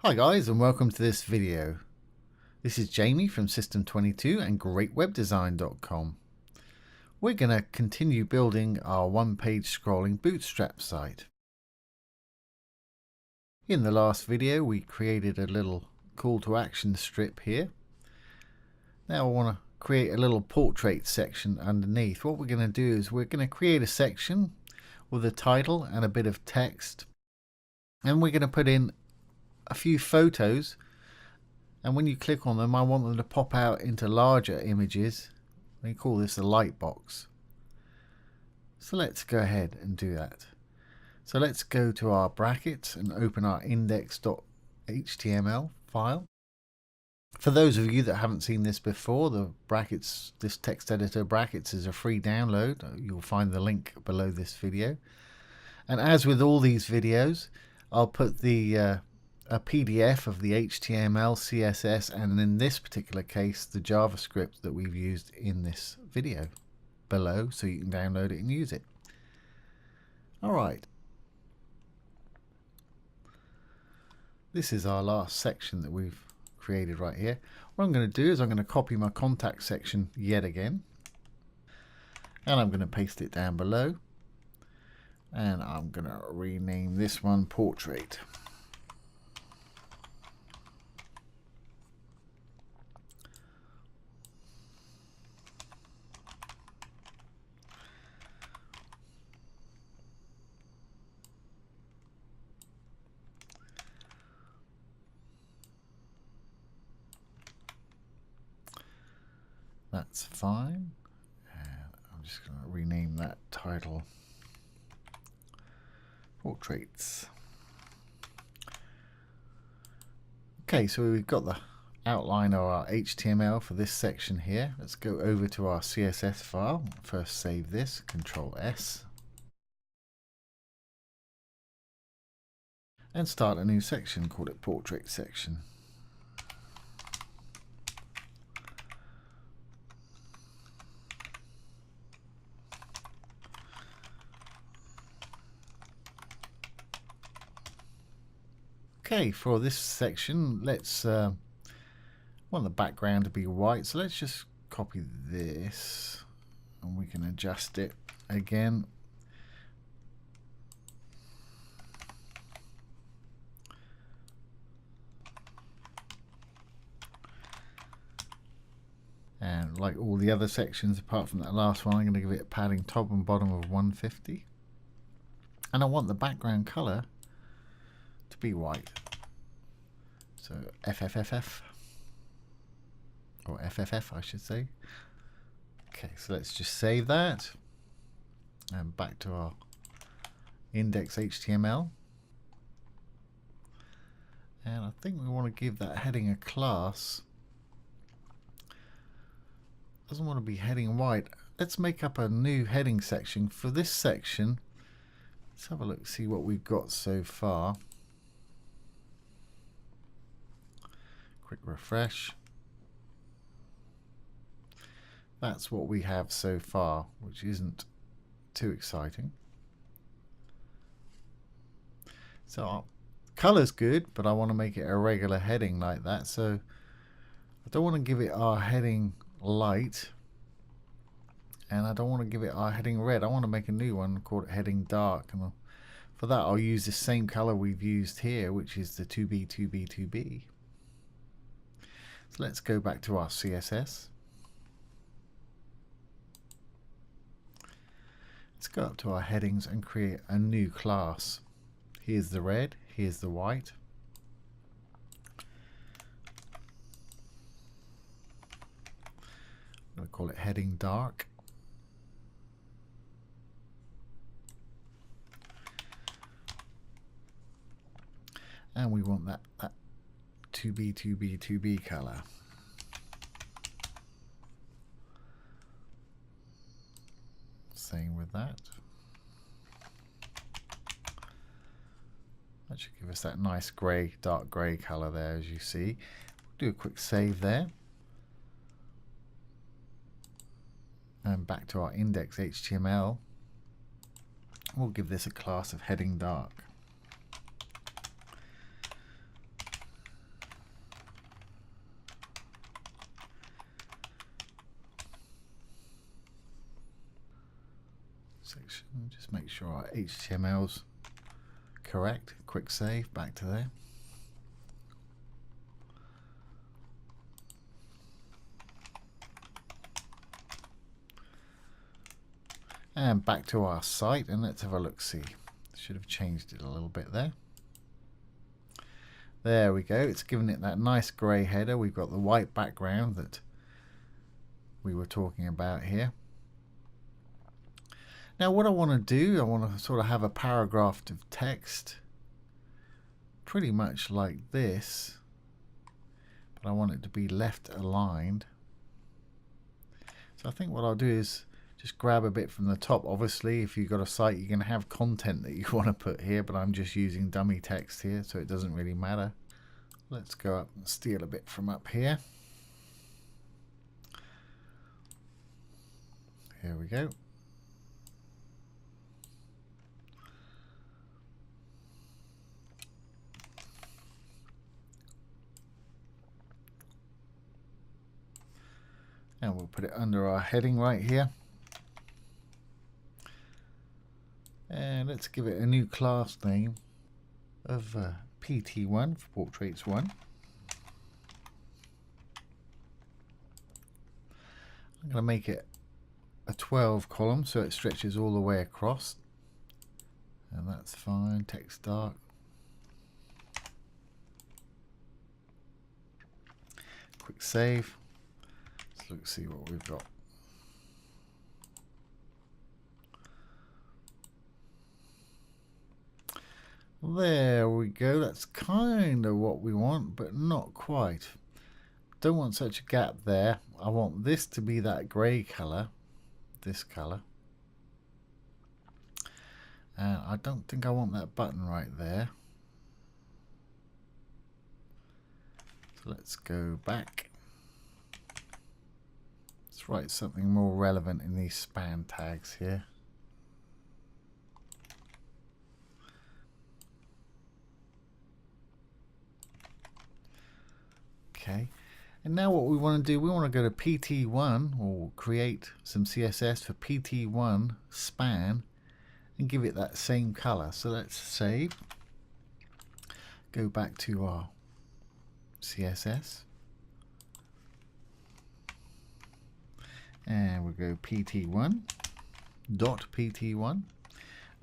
Hi guys, and welcome to this video. This is Jamie from System22 and GreatWebDesign.com. We're going to continue building our one-page scrolling Bootstrap site. In the last video we created a little call to action strip here. Now I want to create a little portrait section underneath. What we're going to do is we're going to create a section with a title and a bit of text, and we're going to put in a few photos, and when you click on them I want them to pop out into larger images. We call this a light box. So let's go ahead and do that. So let's go to our brackets and open our index.html file. For those of you that haven't seen this before, the brackets, this text editor brackets, is a free download. You'll find the link below this video. And as with all these videos, I'll put a PDF of the HTML, CSS, and in this particular case the JavaScript that we've used in this video below, so you can download it and use it. Alright, this is our last section that we've created right here. What I'm going to do is I'm going to copy my contact section yet again, and I'm going to paste it down below, and I'm going to rename this one Portrait. That's fine, and I'm just going to rename that title Portraits. Okay, so we've got the outline of our HTML for this section here. Let's go over to our CSS file. First save this, Control S, and start a new section, call it Portrait section. Okay, for this section, let's want the background to be white, so let's just copy this and we can adjust it again. And like all the other sections apart from that last one, I'm going to give it a padding top and bottom of 150, and I want the background color to be white, so FFFF, or FFF I should say. Okay, so let's just save that and back to our index.html, and I think we want to give that heading a class. Doesn't want to be heading white. Let's make up a new heading section for this section. Let's have a look, see what we've got so far. Quick refresh. That's what we have so far, which isn't too exciting. So our color's good, but I want to make it a regular heading like that. So I don't want to give it our heading light, and I don't want to give it our heading red. I want to make a new one, called it heading dark, and for that I'll use the same color we've used here, which is the 2B, 2B, 2B. So let's go back to our CSS. Let's go up to our headings and create a new class. Here's the red, here's the white. I'm going to call it heading dark. And we want that 2B, 2B, 2B color. Same with that. That should give us that nice grey, dark grey color there, as you see. Do a quick save there. And back to our index.html. We'll give this a class of heading dark. section. Just make sure our HTML's correct. Quick save, back to there. And back to our site, and let's have a look see. Should have changed it a little bit there. There we go. It's given it that nice grey header. We've got the white background that we were talking about here. Now what I want to do, I want to sort of have a paragraph of text pretty much like this, but I want it to be left aligned. So I think what I'll do is just grab a bit from the top. Obviously, if you've got a site, you're going to have content that you want to put here, but I'm just using dummy text here, so it doesn't really matter. Let's go up and steal a bit from up here. Here we go. And we'll put it under our heading right here. And let's give it a new class name of PT1 for Portraits 1. I'm going to make it a 12 column so it stretches all the way across. And that's fine. Text dark. Quick save. Let's see what we've got. There we go. That's kind of what we want, but not quite. Don't want such a gap there. I want this to be that grey colour, this colour. And I don't think I want that button right there. So let's go back. Let's write something more relevant in these span tags here. Okay, and now what we want to do, we want to go to PT1 or create some CSS for PT1 span and give it that same color. So let's save, go back to our CSS, and we'll go PT1 dot PT1,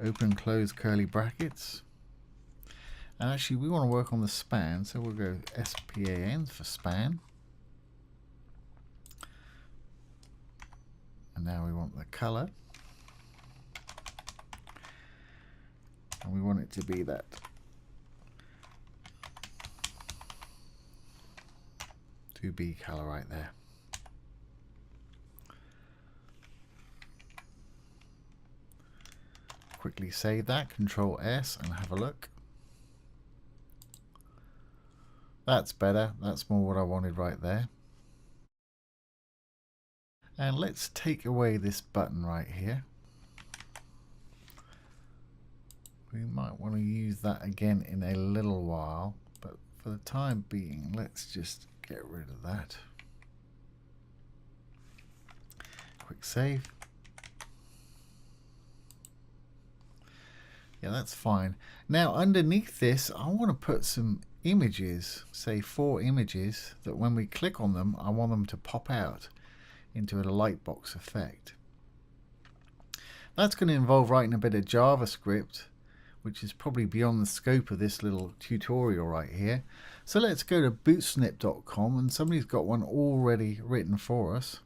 open close curly brackets. And actually we want to work on the span, so we'll go SPAN for span. And now we want the color. And we want it to be that .2b color right there. Quickly save that, Control S, and have a look. That's better. That's more what I wanted right there. And let's take away this button right here. We might want to use that again in a little while, but for the time being, let's just get rid of that. Quick save. Yeah, that's fine. Now underneath this, I want to put some images, say 4 images, that when we click on them, I want them to pop out into a lightbox effect. That's going to involve writing a bit of JavaScript, which is probably beyond the scope of this little tutorial right here. So let's go to bootstrap.com, and somebody's got one already written for us.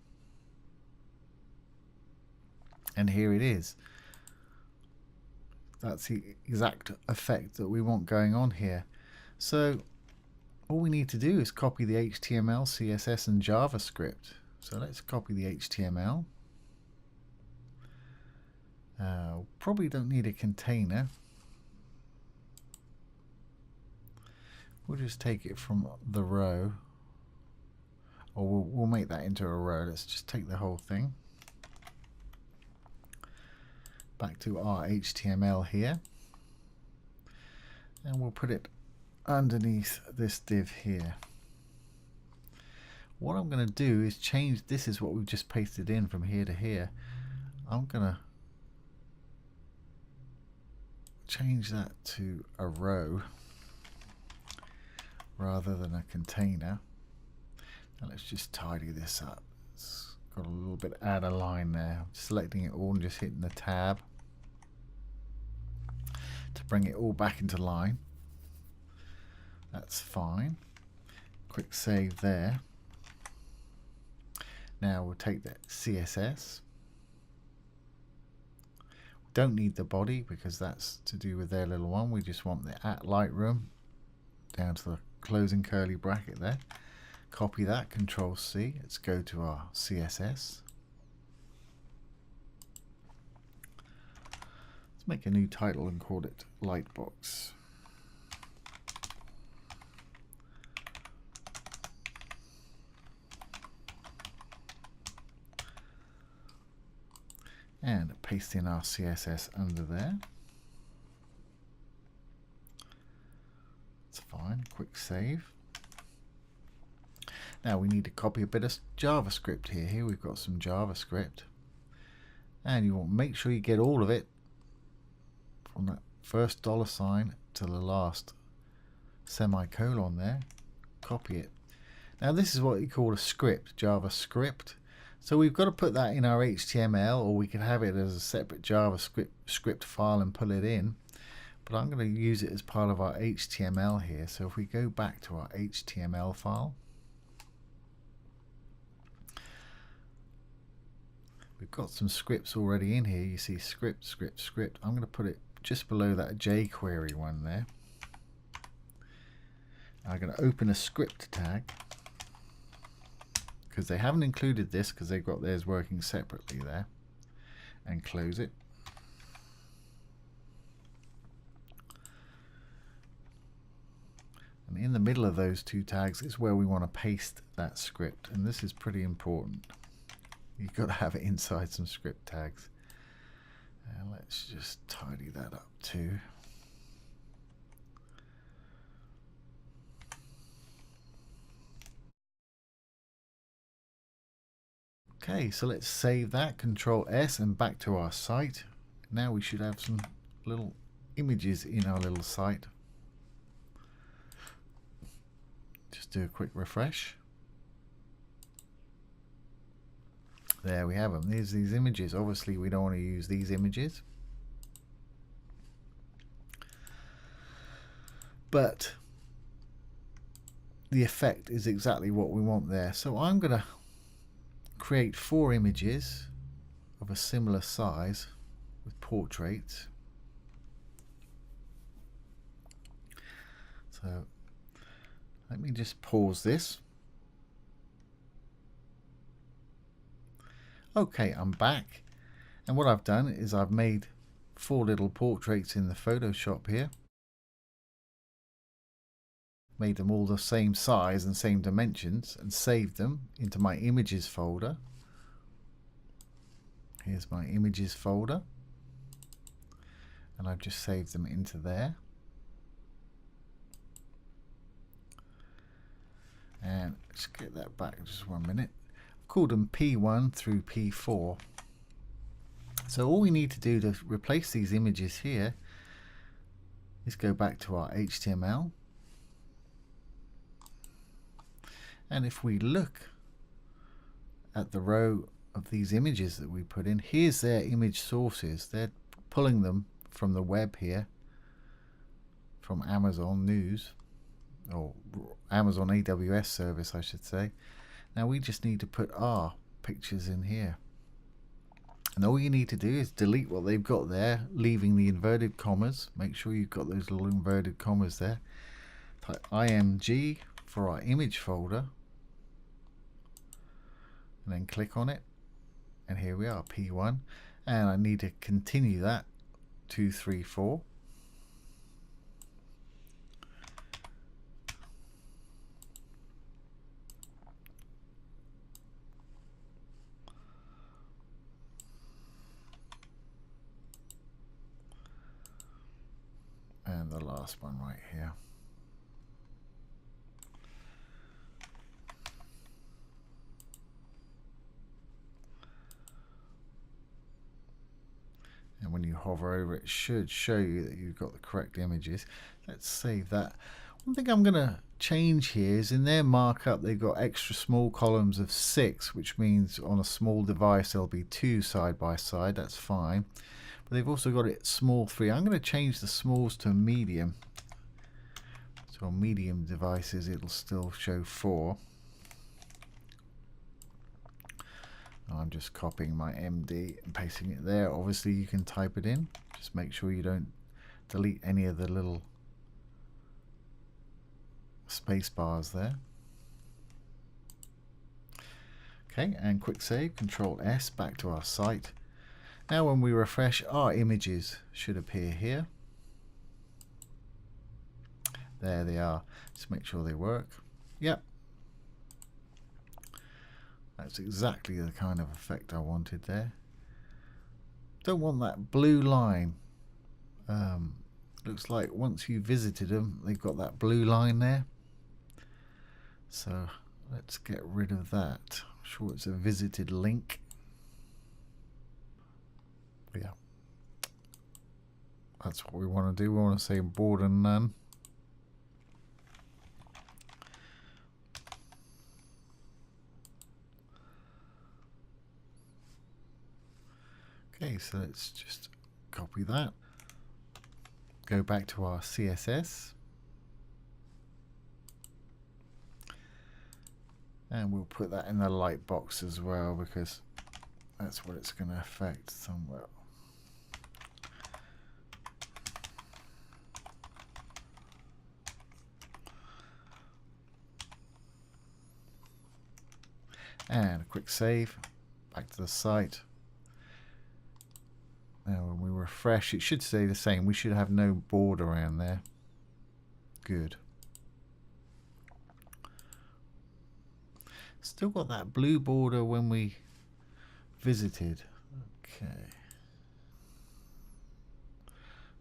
And here it is. That's the exact effect that we want going on here. So all we need to do is copy the HTML, CSS and JavaScript. So let's copy the HTML. Probably don't need a container. We'll just take it from the row, or we'll make that into a row. Let's just take the whole thing. Back to our HTML here, and we'll put it underneath this div here. What I'm going to do is change, this is what we've just pasted in from here to here. I'm going to change that to a row rather than a container. And let's just tidy this up. It's got a little bit out of line there. I'm selecting it all and just hitting the tab to bring it all back into line. That's fine. Quick save there. Now we'll take the CSS. We don't need the body because that's to do with their little one. We just want the at Lightroom down to the closing curly bracket there. Copy that, Control C. Let's go to our CSS. Let's make a new title and call it Lightbox. And paste in our CSS under there. That's fine. Quick save. Now we need to copy a bit of JavaScript here. Here we've got some JavaScript. And you want to make sure you get all of it from that first $sign to the last semicolon there. Copy it. Now this is what you call a script, JavaScript. So we've got to put that in our HTML, or we can have it as a separate JavaScript file and pull it in. But I'm going to use it as part of our HTML here. So if we go back to our HTML file, we've got some scripts already in here. You see script, script, script. I'm going to put it just below that jQuery one there. I'm going to open a script tag, because they haven't included this because they've got theirs working separately there, and close it. And in the middle of those two tags is where we want to paste that script, and this is pretty important. You've got to have it inside some script tags. And let's just tidy that up too. Okay, so let's save that, Control S, and back to our site. Now we should have some little images in our little site. Just do a quick refresh. There we have them. There's these images. Obviously we don't want to use these images, but the effect is exactly what we want there. So I'm going to create 4 images of a similar size with portraits. So let me just pause this. Okay, I'm back, and what I've done is I've made 4 little portraits in the Photoshop here. Made them all the same size and same dimensions and saved them into my images folder. Here's my images folder, and I've just saved them into there. And let's get that back just 1 minute. I've called them P1 through P4. So all we need to do to replace these images here is go back to our HTML. And if we look at the row of these images that we put in, here's their image sources. They're pulling them from the web here, from Amazon News, or Amazon AWS service I should say. Now we just need to put our pictures in here. And all you need to do is delete what they've got there, leaving the inverted commas. Make sure you've got those little inverted commas there. Type IMG for our image folder, and then click on it, and here we are, P1, and I need to continue that 2, 3, 4. And the last one right here. And when you hover over it, should show you that you've got the correct images. Let's save that. One thing I'm going to change here is in their markup they've got extra small columns of 6, which means on a small device there'll be 2 side by side. That's fine. But they've also got it small 3. I'm going to change the smalls to medium. So on medium devices it'll still show 4. I'm just copying my MD and pasting it there. Obviously you can type it in. Just make sure you don't delete any of the little space bars there. Okay, and quick save, Control S, back to our site. Now when we refresh, our images should appear here. There they are. Just make sure they work. Yep. That's exactly the kind of effect I wanted there. Don't want that blue line. Looks like once you visited them, they've got that blue line there. So let's get rid of that. I'm sure it's a visited link. Yeah. That's what we want to do. We want to say border none. Okay, so let's just copy that. Go back to our CSS. And we'll put that in the light box as well, because that's what it's going to affect somewhere. And a quick save. Back to the site. Now when we refresh, it should stay the same. We should have no border around there. Good. Still got that blue border when we visited. Okay.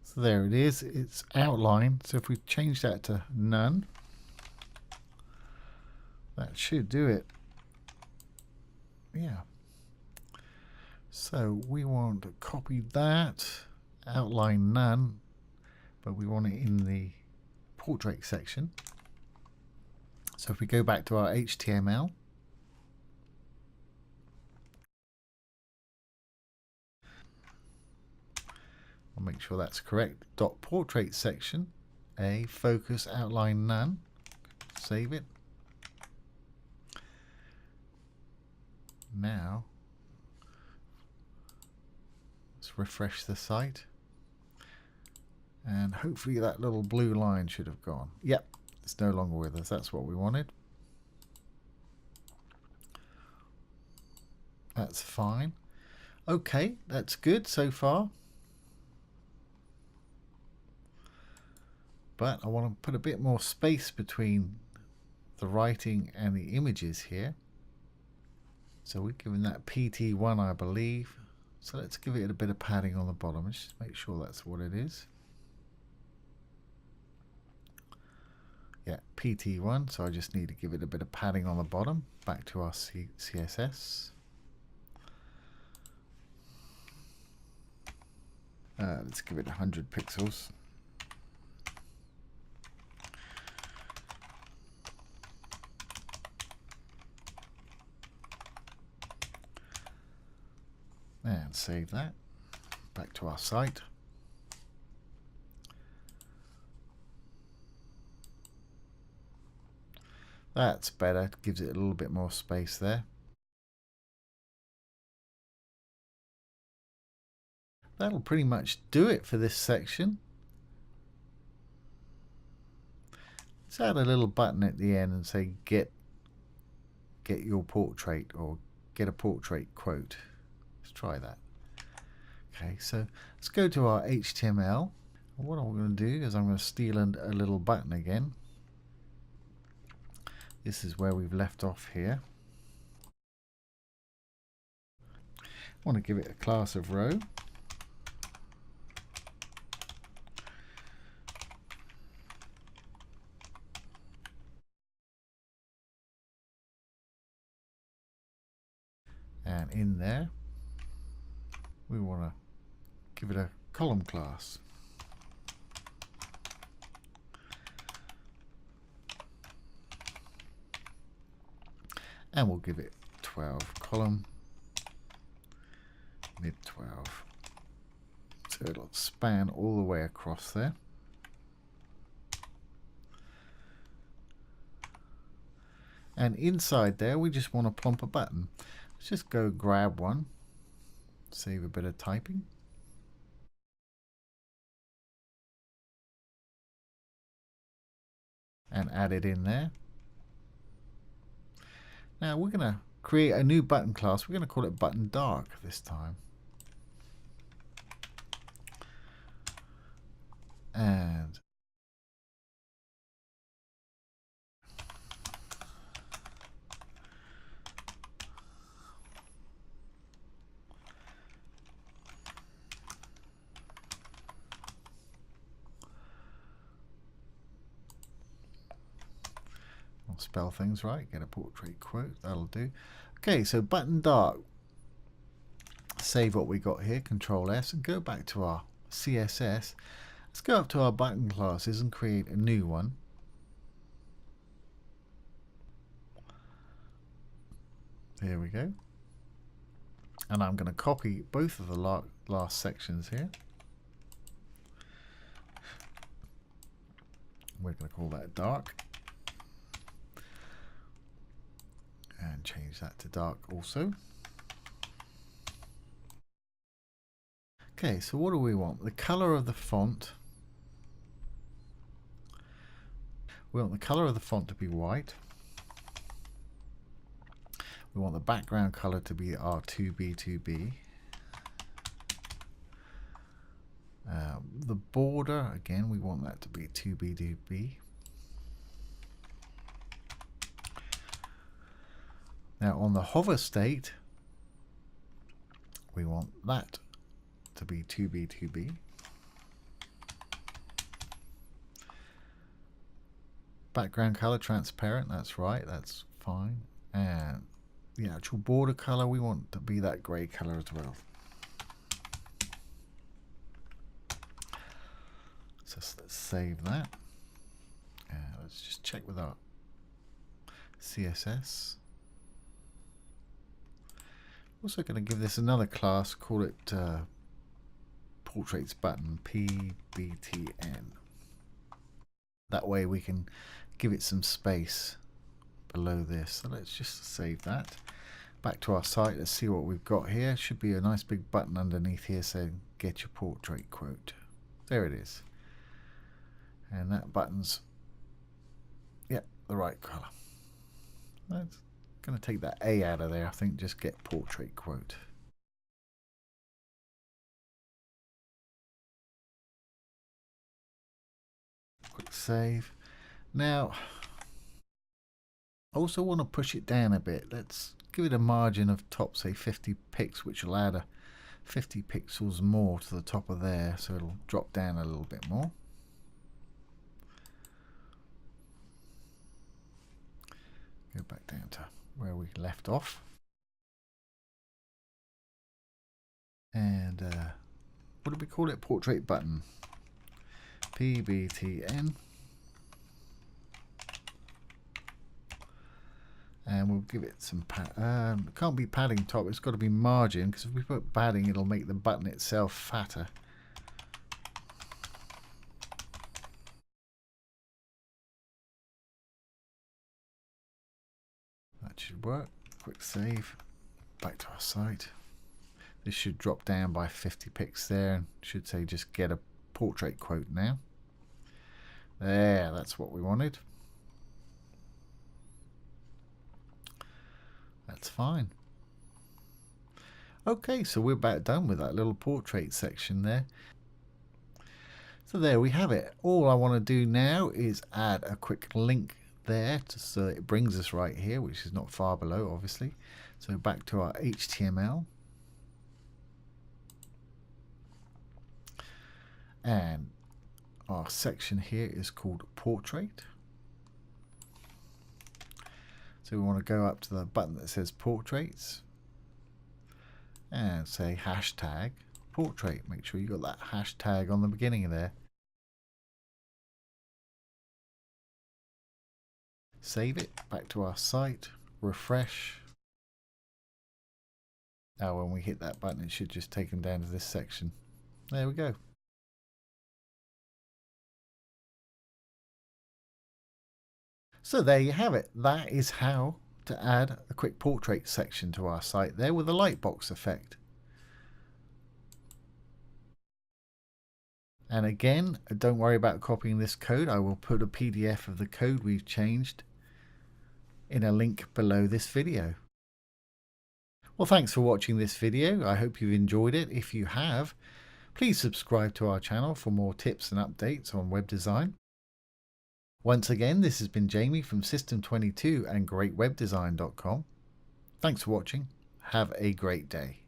So there it is. It's outlined. So if we change that to none, that should do it. Yeah. So we want to copy that, outline none, but we want it in the portrait section. So if we go back to our HTML, I'll make sure that's correct. Dot portrait section, a focus outline none. Save it. Now let's refresh the site, and hopefully that little blue line should have gone. Yep, it's no longer with us. That's what we wanted. That's fine. Okay, that's good so far. But I want to put a bit more space between the writing and the images here. So we're giving that PT1, I believe. So let's give it a bit of padding on the bottom. Let's just make sure that's what it is. Yeah, PT1. So I just need to give it a bit of padding on the bottom. Back to our CSS. Let's give it 100 pixels. And save that. Back to our site. That's better. It gives it a little bit more space there. That'll pretty much do it for this section. Let's add a little button at the end and say get your portrait, or get a portrait quote. Let's try that. Okay, so let's go to our HTML. What I'm going to do is I'm going to steal a little button again. This is where we've left off here. I want to give it a class of row. And in there, we want to give it a column class. And we'll give it 12 column, mid 12. So it'll span all the way across there. And inside there, we just want to plump a button. Let's just go grab one, save a bit of typing. And add it in there. Now we're going to create a new button class. We're going to call it button dark this time. And I'll spell things right, get a portrait quote, that'll do. Okay, so button dark. Save what we got here, Control S, and go back to our CSS. Let's go up to our button classes and create a new one. Here we go. And I'm going to copy both of the last sections here. We're going to call that dark. And change that to dark also. Okay, so what do we want? The color of the font. We want the color of the font to be white. We want the background color to be R2B2B. The border, again, we want that to be 2B2B. Now on the hover state, we want that to be 2B2B. Background color transparent, that's right, that's fine. And the actual border color, we want to be that grey color as well. So let's save that. Let's just check with our CSS. Also going to give this another class, call it Portraits button, PBTN. That way we can give it some space below this. So let's just save that. Back to our site, let's see what we've got here. Should be a nice big button underneath here saying get your portrait quote. There it is. And that button's, yeah, the right color. That's going to take that A out of there, I think, just get portrait quote. Quick save. Now, I also want to push it down a bit. Let's give it a margin of top, say 50 pixels, which will add a 50 pixels more to the top of there, so it'll drop down a little bit more. Go back down to where we left off. And what do we call it? Portrait button. PBTN. And we'll give it some it can't be padding top, it's got to be margin, because if we put padding it'll make the button itself fatter. That should work. Quick save. Back to our site. This should drop down by 50 pixels there, and should say just get a portrait quote now. There, that's what we wanted. That's fine. Okay, so we're about done with that little portrait section there. So there we have it. All I want to do now is add a quick link there so that it brings us right here, which is not far below, obviously. So back to our HTML. And our section here is called Portrait. So we want to go up to the button that says Portraits and say hashtag portrait. Make sure you got that hashtag on the beginning of there. Save it back to our site, refresh. Now when we hit that button, it should just take them down to this section. There we go. So there you have it. That is how to add a quick portrait section to our site there with a lightbox effect. And again, don't worry about copying this code. I will put a PDF of the code we've changed in a link below this video. Well, thanks for watching this video. I hope you've enjoyed it. If you have, please subscribe to our channel for more tips and updates on web design. Once again, this has been Jamie from System22 and GreatWebDesign.com. Thanks for watching. Have a great day.